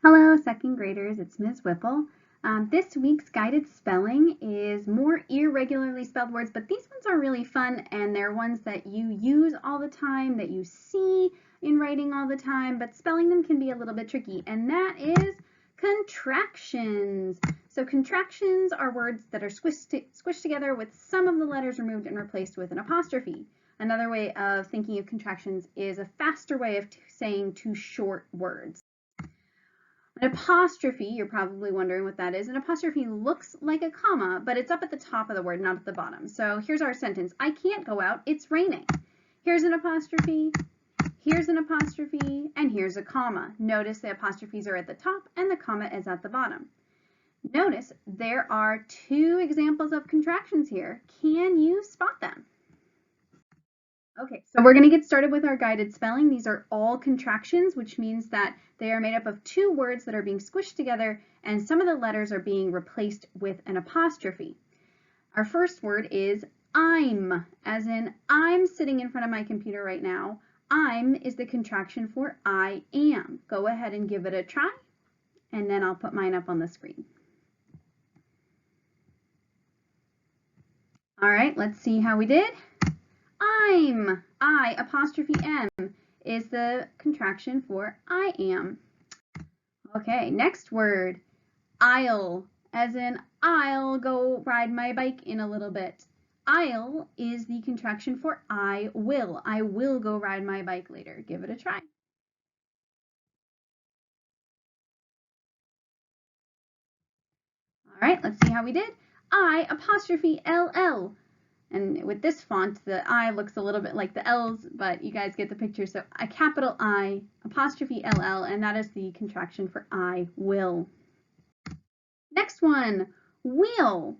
Hello, second graders, it's Ms. Whipple. This week's guided spelling is more irregularly spelled words, but these ones are really fun and they're ones that you use all the time, that you see in writing all the time, but spelling them can be a little bit tricky, and that is contractions. So contractions are words that are squished together with some of the letters removed and replaced with an apostrophe. Another way of thinking of contractions is a faster way of saying two short words. An apostrophe, you're probably wondering what that is. An apostrophe looks like a comma, but it's up at the top of the word, not at the bottom. So here's our sentence. I can't go out, it's raining. Here's an apostrophe, and here's a comma. Notice the apostrophes are at the top and the comma is at the bottom. Notice there are two examples of contractions here. Can you spot them? Okay, so we're going to get started with our guided spelling. These are all contractions, which means that they are made up of two words that are being squished together, and some of the letters are being replaced with an apostrophe. Our first word is I'm, as in I'm sitting in front of my computer right now. I'm is the contraction for I am. Go ahead and give it a try, and then I'll put mine up on the screen. All right, let's see how we did. I'm, I apostrophe M is the contraction for I am. Okay, next word, I'll, as in I'll go ride my bike in a little bit. I'll is the contraction for I will. I will go ride my bike later. Give it a try. All right, let's see how we did. I apostrophe LL. And with this font, the I looks a little bit like the L's, but you guys get the picture. So a capital I, apostrophe LL, and that is the contraction for I will. Next one, will,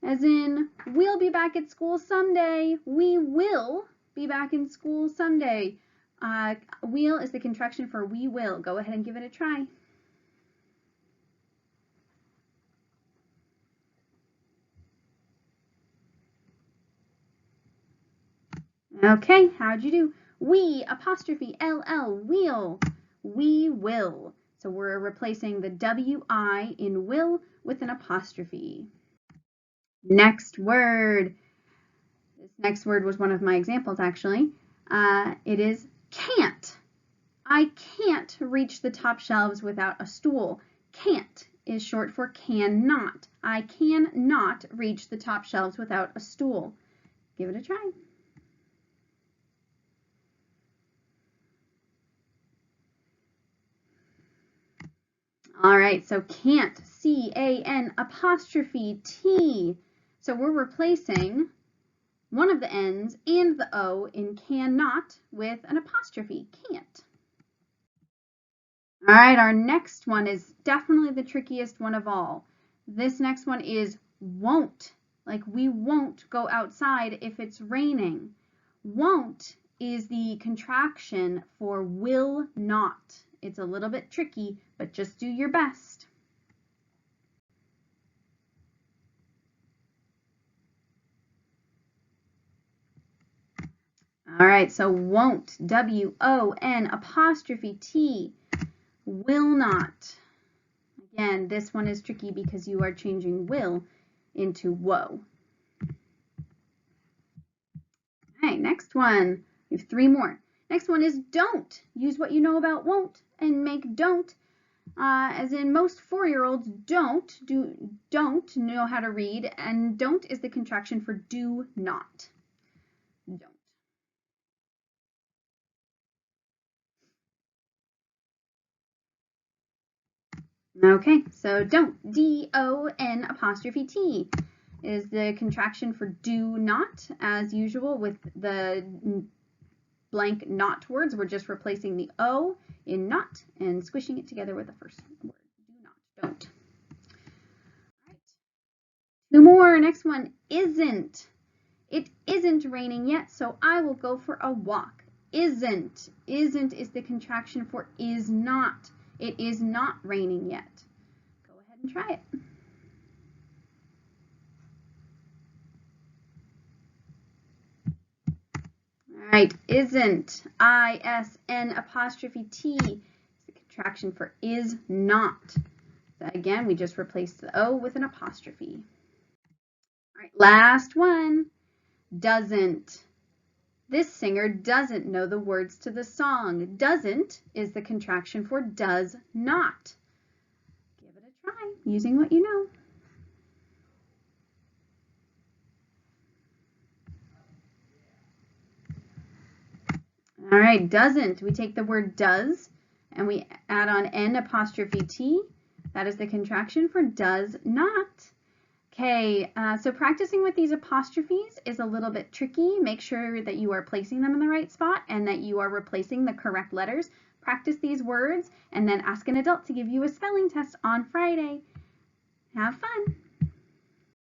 as in we'll be back at school someday. We will be back in school someday. Will is the contraction for we will. Go ahead and give it a try. Okay, how'd you do? We, apostrophe LL, wheel, we will. So we're replacing the WI in will with an apostrophe. Next word. This next word was one of my examples, actually. It is can't. I can't reach the top shelves without a stool. Can't is short for cannot. I cannot reach the top shelves without a stool. Give it a try. All right, so can't, C-A-N apostrophe T. So we're replacing one of the N's and the O in cannot with an apostrophe, can't. All right, our next one is definitely the trickiest one of all. This next one is won't, like we won't go outside if it's raining. Won't is the contraction for will not. It's a little bit tricky, but just do your best. All right, so won't, W-O-N apostrophe T, will not. Again, this one is tricky because you are changing will into woe. All right, next one. We have three more. Next one is don't. Use what you know about won't and make don't. As in most 4-year-olds don't know how to read, and don't is the contraction for do not. Don't. Okay, so don't, D-O-N apostrophe T is the contraction for do not, as usual with the blank not words. We're just replacing the O in not and squishing it together with the first word. Do not, don't. All right. Two more. Next one, isn't. It isn't raining yet, so I will go for a walk. Isn't. Isn't is the contraction for is not. It is not raining yet. Go ahead and try it. All right, isn't, I-S-N apostrophe T, is the contraction for is not. So again, we just replaced the O with an apostrophe. All right, last one. Doesn't. This singer doesn't know the words to the song. Doesn't is the contraction for does not. Give it a try using what you know. All right, doesn't. We take the word does and we add on N apostrophe T. That is the contraction for does not. Okay, so practicing with these apostrophes is a little bit tricky. Make sure that you are placing them in the right spot and that you are replacing the correct letters. Practice these words and then ask an adult to give you a spelling test on Friday. Have fun.